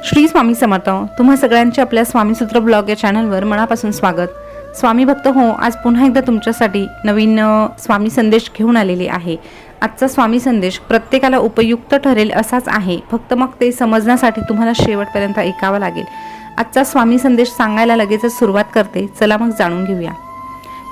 श्री स्वामी समर्थ. तुम्हा सगळ्यांचे आपल्या स्वामीसूत्र ब्लॉग या चॅनलवर मनापासून स्वागत. स्वामी भक्त हो, आज पुन्हा एकदा तुमच्यासाठी नवीन स्वामी संदेश घेऊन आलेले आहे. आजचा स्वामी संदेश प्रत्येकाला उपयुक्त ठरेल असाच आहे, फक्त मग ते समजण्यासाठी तुम्हाला शेवटपर्यंत ऐकावा लागेल. आजचा स्वामी संदेश सांगायला लगेचच सुरुवात करते. चला मग जाणून घेऊया.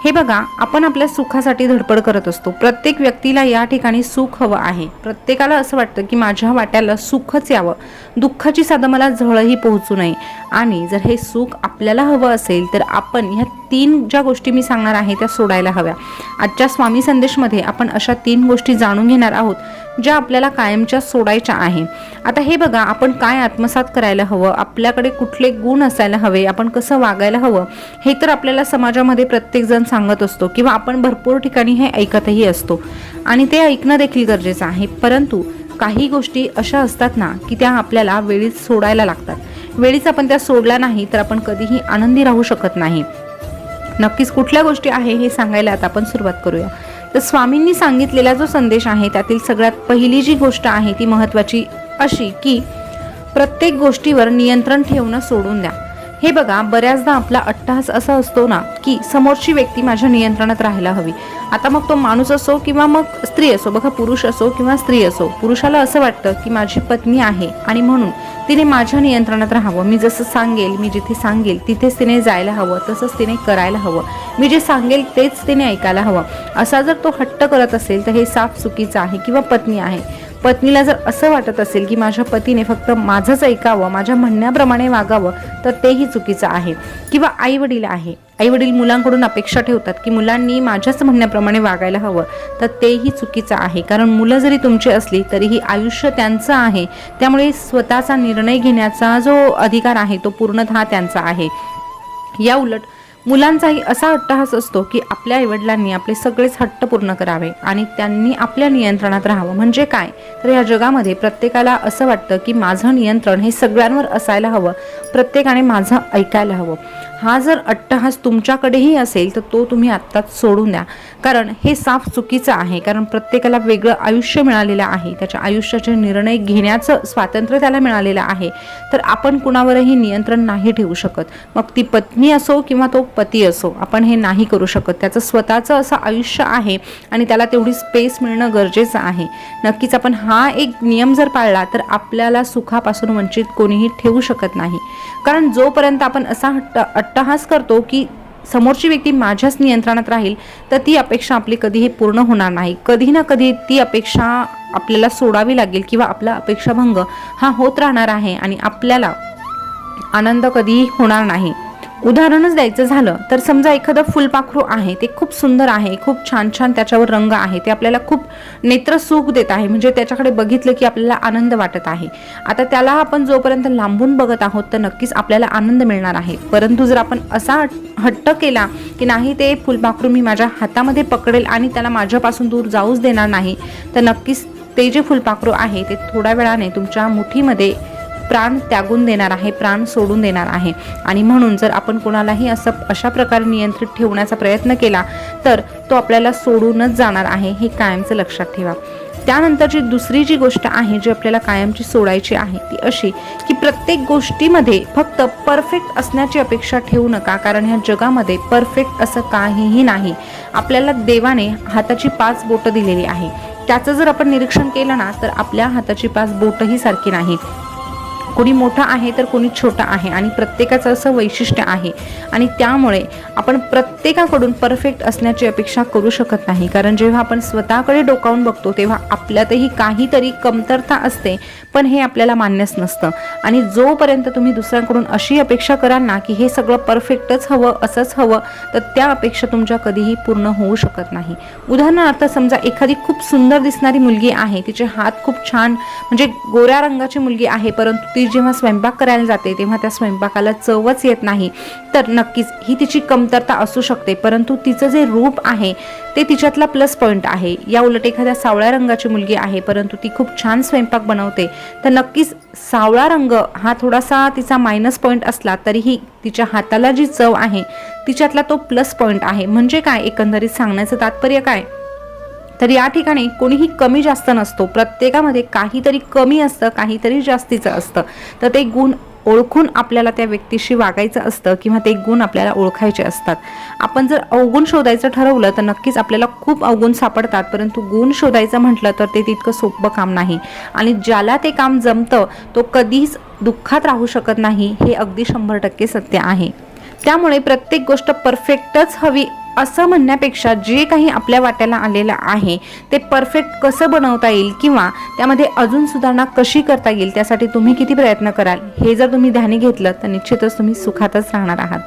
हे बघा, आपण आपल्या सुखासाठी धडपड करत असतो. प्रत्येक व्यक्तीला या ठिकाणी सुख हवं आहे. प्रत्येकाला असं वाटतं की माझ्या वाट्याला सुखच यावं, दुःखाची साधं मला झळही पोहोचू नये. आणि जर हे सुख आपल्याला हवं असेल तर आपण ह्या 3 ज्या गोष्टी मी सांगणार आहे त्या सोडायला हव्या. आजच्या स्वामी संदेशमध्ये आपण अशा 3 गोष्टी जाणून घेणार आहोत ज्या आपल्याला कायमच्या सोडायच्या आहे. आता हे बघा, आपण काय आत्मसात करायला हवं, आपल्याकडे कुठले गुण असायला हवे, आपण कसं वागायला हवं, हे तर आपल्याला समाजामध्ये प्रत्येकजण सांगत असतो किंवा आपण भरपूर ठिकाणी हे ऐकतही असतो आणि ते ऐकणं देखील गरजेचं आहे. परंतु काही गोष्टी अशा असतात ना की त्या आपल्याला वेळीच सोडायला लागतात. वेळीच आपण त्या सोडल्या नाही तर आपण कधीही आनंदी राहू शकत नाही. नक्कीच कुठल्या गोष्टी आहे हे सांगायला आता आपण सुरुवात करूया. तर स्वामींनी सांगितलेला जो संदेश आहे त्यातील सगळ्यात पहिली जी गोष्ट आहे ती महत्त्वाची अशी की प्रत्येक गोष्टीवर नियंत्रण ठेवणं सोडून द्या. हे बघा, बऱ्याचदा आपला अट्टहास असा असतो ना की समोरची व्यक्ती माझ्या नियंत्रणात राहायला हवी. आता मग तो माणूस असो किंवा मग स्त्री असो, बघा पुरुष असो किंवा स्त्री असो, पुरुषाला असं वाटतं की माझी पत्नी आहे आणि म्हणून तिने माझ्या नियंत्रणात राहावं. मी जसं सांगेल, मी जिथे सांगेल तिथेच तिने जायला हवं, तसंच तिने करायला हवं, मी जे सांगेल तेच तिने ऐकायला हवं. असा जर तो हट्ट करत असेल तर हे साफ चुकीचं आहे. किंवा पत्नी आहे, पत्नीला जर असं वाटत असेल की माझ्या पतीने फक्त माझंच ऐकावं, माझ्या म्हणण्याप्रमाणे वागावं, तर तेही चुकीचं आहे. किंवा आई वडील आहे, आई वडील मुलांकडून अपेक्षा ठेवतात की मुलांनी माझ्याच म्हणण्याप्रमाणे वागायला हवं, तर तेही चुकीचं आहे. कारण मुलं जरी तुमची असली तरीही आयुष्य त्यांचं आहे, त्यामुळे स्वतःचा निर्णय घेण्याचा जो अधिकार आहे तो पूर्णतः त्यांचा आहे. या उलट मुलांचाही असा अट्टहास असतो की आपल्या आईवडिलांनी आपले सगळेच हट्ट पूर्ण करावे आणि त्यांनी आपल्या नियंत्रणात राहावं. म्हणजे काय, तर या जगामध्ये प्रत्येकाला असं वाटतं की माझं नियंत्रण हे सगळ्यांवर असायला हवं, प्रत्येकाने माझं ऐकायला हवं. हा जर अट्टहास तुमच्याकडेही असेल तर तो तुम्ही आत्ताच सोडून द्या, कारण हे साफ चुकीचं आहे. कारण प्रत्येकाला वेगळं आयुष्य मिळालेलं आहे, त्याच्या आयुष्याचे निर्णय घेण्याचं स्वातंत्र्य त्याला मिळालेलं आहे. तर आपण कुणावरही नियंत्रण नाही ठेवू शकत. मग ती पत्नी असो किंवा तो पती असो, आपण हे नाही करू शकत. त्याचं स्वतःचं असं आयुष्य आहे आणि त्याला तेवढी स्पेस मिळणं गरजेचं आहे. नक्कीच आपण हा एक नियम जर पाळला तर आपल्याला सुखापासून वंचित कोणीही ठेवू शकत नाही. कारण जोपर्यंत आपण असा अट्टहास करतो की समोरची व्यक्ती माझ्याच नियंत्रणात राहील, तर ती अपेक्षा आपली कधीही पूर्ण होणार नाही. कधी ना कधी ती अपेक्षा आपल्याला सोडावी लागेल किंवा आपला अपेक्षाभंग हा होत राहणार आहे आणि आपल्याला आनंद कधीही होणार नाही. उदाहरणच द्यायचं झालं तर समजा एखादं फुलपाखरू आहे, ते खूप सुंदर आहे, खूप छान छान त्याच्यावर रंग आहे, ते आपल्याला खूप नेत्रसुख देत आहे, म्हणजे त्याच्याकडे बघितलं की आपल्याला आनंद वाटत आहे. आता त्याला आपण जोपर्यंत लांबून बघत आहोत तर नक्कीच आपल्याला आनंद मिळणार आहे. परंतु जर आपण असा हट्ट केला की नाही, ते फुलपाखरू मी माझ्या हातामध्ये पकडेल आणि त्याला माझ्यापासून दूर जाऊच देणार नाही, तर नक्कीच ते जे फुलपाखरू आहे ते थोड्या वेळाने तुमच्या मुठीमध्ये प्राण त्यागून देणार आहे, प्राण सोडून देणार आहे. आणि म्हणून जर आपण कोणालाही अशा प्रकारे नियंत्रित ठेवण्याचा प्रयत्न केला तर तो आपल्याला सोडूनच जाणार आहे, हे कायमचं लक्षात ठेवा. त्यानंतरची दुसरी जी गोष्ट आहे जी आपल्याला कायमची सोडायची आहे ती अशी की प्रत्येक गोष्टीमध्ये फक्त परफेक्ट असण्याची अपेक्षा ठेवू नका. कारण ह्या जगामध्ये परफेक्ट असं काहीही नाही. आपल्याला देवाने हाताची 5 बोटं दिलेली आहे, त्याचं जर आपण निरीक्षण केलं ना तर आपल्या हाताची 5 बोटही सारखी नाही. कोणी मोठा आहे तर कोणी छोटा आहे आणि प्रत्येकाचं असं वैशिष्ट्य आहे. आणि त्यामुळे आपण प्रत्येकाकडून परफेक्ट असण्याची अपेक्षा करू शकत नाही. कारण जेव्हा आपण स्वतःकडे डोकावून बघतो तेव्हा आपल्यातही काहीतरी कमतरता असते, पण हे आपल्याला मान्यच नसतं. आणि जोपर्यंत तुम्ही दुसऱ्यांकडून अशी अपेक्षा कराल ना की हे सगळं परफेक्टच हवं, असंच हवं, तर त्या अपेक्षा तुमच्या कधीही पूर्ण होऊ शकत नाही. उदाहरणार्थ समजा एखादी खूप सुंदर दिसणारी मुलगी आहे, तिचे हात खूप छान, म्हणजे गोऱ्या रंगाची मुलगी आहे, परंतु ती जेव्हा स्वयंपाक करायला जाते तेव्हा त्या स्वयंपाकाला चवच येत नाही, तर नक्कीच ही तिची कमतरता असू शकते. परंतु तिचं जे रूप आहे ते तिच्यातला प्लस पॉईंट आहे. या उलट एखाद्या सावळ्या रंगाची मुलगी आहे परंतु ती खूप छान स्वयंपाक बनवते, तर नक्कीच सावळा रंग हा थोडासा तिचा मायनस पॉईंट असला तरीही तिच्या हाताला जी चव आहे तिच्यातला तो प्लस पॉईंट आहे. म्हणजे काय, एकंदरीत सांगण्याचं तात्पर्य काय तर या ठिकाणी कोणीही कमी जास्त नसतो, प्रत्येकामध्ये काहीतरी कमी असतं, काहीतरी जास्तीचं असतं. तर ते गुण ओळखून आपल्याला त्या व्यक्तीशी वागायचं असतं किंवा ते गुण आपल्याला ओळखायचे असतात. आपण जर अवगुण शोधायचं ठरवलं तर नक्कीच आपल्याला खूप अवगुण सापडतात, परंतु गुण शोधायचं म्हटलं तर ते तितकं सोपं काम नाही. आणि ज्याला ते काम जमतं तो कधीच दुःखात राहू शकत नाही, हे अगदी 100% सत्य आहे. त्यामुळे प्रत्येक गोष्ट परफेक्टच हवी असं म्हणण्यापेक्षा जे काही आपल्या वाट्याला आलेलं आहे ते परफेक्ट कसं बनवता येईल किंवा त्यामध्ये अजून सुधारणा कशी करता येईल, त्यासाठी तुम्ही किती प्रयत्न कराल हे जर तुम्ही ध्यानी घेतलं तर निश्चितच तुम्ही सुखातच राहणार आहात.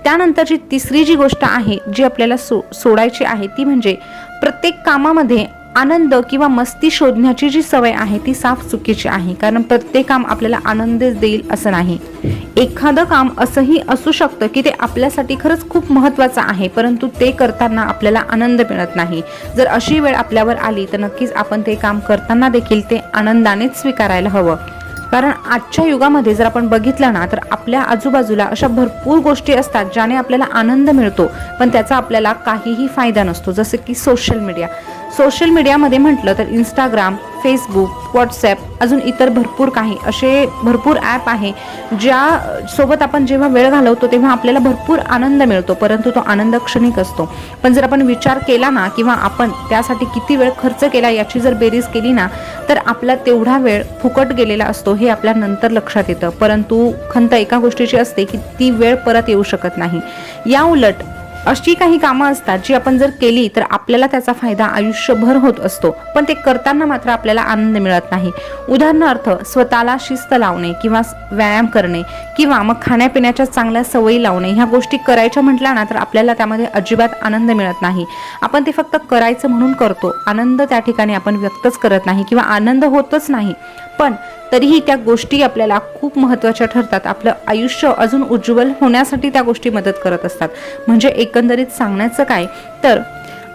त्यानंतरची तिसरी जी गोष्ट आहे जी आपल्याला सोडायची आहे ती म्हणजे प्रत्येक कामामध्ये आनंद किंवा मस्ती शोधण्याची जी सवय आहे ती साफ चुकीची आहे. कारण प्रत्येक काम आपल्याला आनंदच देईल असं नाही. एखादं काम असंही असू शकतं की ते आपल्यासाठी खरंच खूप महत्त्वाचं आहे, परंतु ते करताना आपल्याला आनंद मिळत नाही. जर अशी वेळ आपल्यावर आली तर नक्कीच आपण ते काम करताना देखील ते आनंदानेच स्वीकारायला हवं. कारण आजच्या युगामध्ये जर आपण बघितलं ना तर आपल्या आजूबाजूला अशा भरपूर गोष्टी असतात ज्याने आपल्याला आनंद मिळतो, पण त्याचा आपल्याला काहीही फायदा नसतो. जसं की सोशल मीडियामध्ये म्हटलं तर इंस्टाग्राम, फेसबुक, व्हॉट्सॲप, अजून इतर भरपूर काही असे भरपूर ॲप आहे ज्या सोबत आपण जेव्हा वेळ घालवतो तेव्हा आपल्याला भरपूर आनंद मिळतो, परंतु तो आनंद क्षणिक असतो. पण जर आपण विचार केला ना किंवा आपण त्यासाठी किती वेळ खर्च केला याची जर बेरीज केली ना तर आपला तेवढा वेळ फुकट गेलेला असतो हे आपल्या नंतर लक्षात येतं. परंतु खंत एका गोष्टीची असते की ती वेळ परत येऊ शकत नाही. या उलट अशी काही कामं असतात जी आपण जर केली तर आपल्याला त्याचा फायदा आयुष्यभर होत असतो, पण ते करताना मात्र आपल्याला आनंद मिळत नाही. उदाहरणार्थ स्वतःला शिस्त लावणे किंवा व्यायाम करणे किंवा मग खाण्यापिण्याच्या चांगल्या सवयी लावणे, ह्या गोष्टी करायच्या म्हटल्या ना तर आपल्याला त्यामध्ये अजिबात आनंद मिळत नाही. आपण ते फक्त करायचं म्हणून करतो, आनंद त्या ठिकाणी आपण व्यक्तच करत नाही किंवा आनंद होतच नाही. पण तरीही त्या गोष्टी आपल्याला खूप महत्त्वाच्या ठरतात. आपलं आयुष्य अजून उज्ज्वल होण्यासाठी त्या गोष्टी मदत करत असतात. म्हणजे एकंदरीत सांगण्याचं काय तर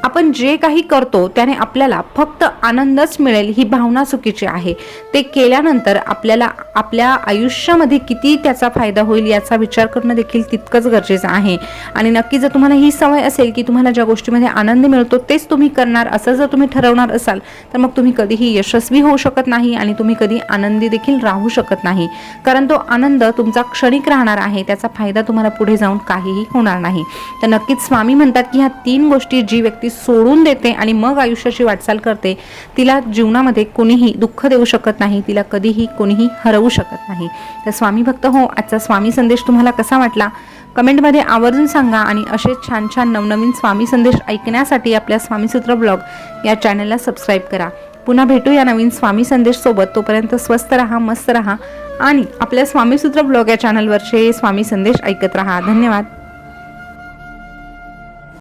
आपण जे काही करतो त्याने आपल्याला फक्त आनंदच मिळेल ही भावना चुकीची आहे. ते केल्यानंतर आपल्याला आपल्या आयुष्यामध्ये किती त्याचा फायदा होईल याचा विचार करणं देखील तितकंच गरजेचं आहे. आणि नक्की जर तुम्हाला ही सवय असेल की तुम्हाला ज्या गोष्टीमध्ये आनंद मिळतो तेच तुम्ही करणार असं जर तुम्ही ठरवणार असाल तर मग तुम्ही कधीही यशस्वी होऊ शकत नाही आणि तुम्ही कधी आनंदी देखील राहू शकत नाही. कारण तो आनंद तुमचा क्षणिक राहणार आहे, त्याचा फायदा तुम्हाला पुढे जाऊन काहीही होणार नाही. तर नक्कीच स्वामी म्हणतात की ह्या 3 गोष्टी जी व्यक्ती सोडून देते आणि मग आयुष्याची वाटचाल करते तिला जीवनामध्ये कोणीही दुःख देऊ शकत नाही, तिला कधीही कोणीही हरवू शकत नाही. तर स्वामी भक्त हो, आजचा स्वामी संदेश तुम्हाला कसा वाटला कमेंटमध्ये आवर्जून सांगा. आणि असे छान छान नवनवीन स्वामी संदेश ऐकण्यासाठी आपल्या स्वामीसूत्र ब्लॉग या चॅनलला सबस्क्राईब करा. पुन्हा भेटू या नवीन स्वामी संदेश सोबत. तोपर्यंत स्वस्त राहा, मस्त राहा आणि आपल्या स्वामीसूत्र ब्लॉग या चॅनलवरचे स्वामी संदेश ऐकत राहा. धन्यवाद.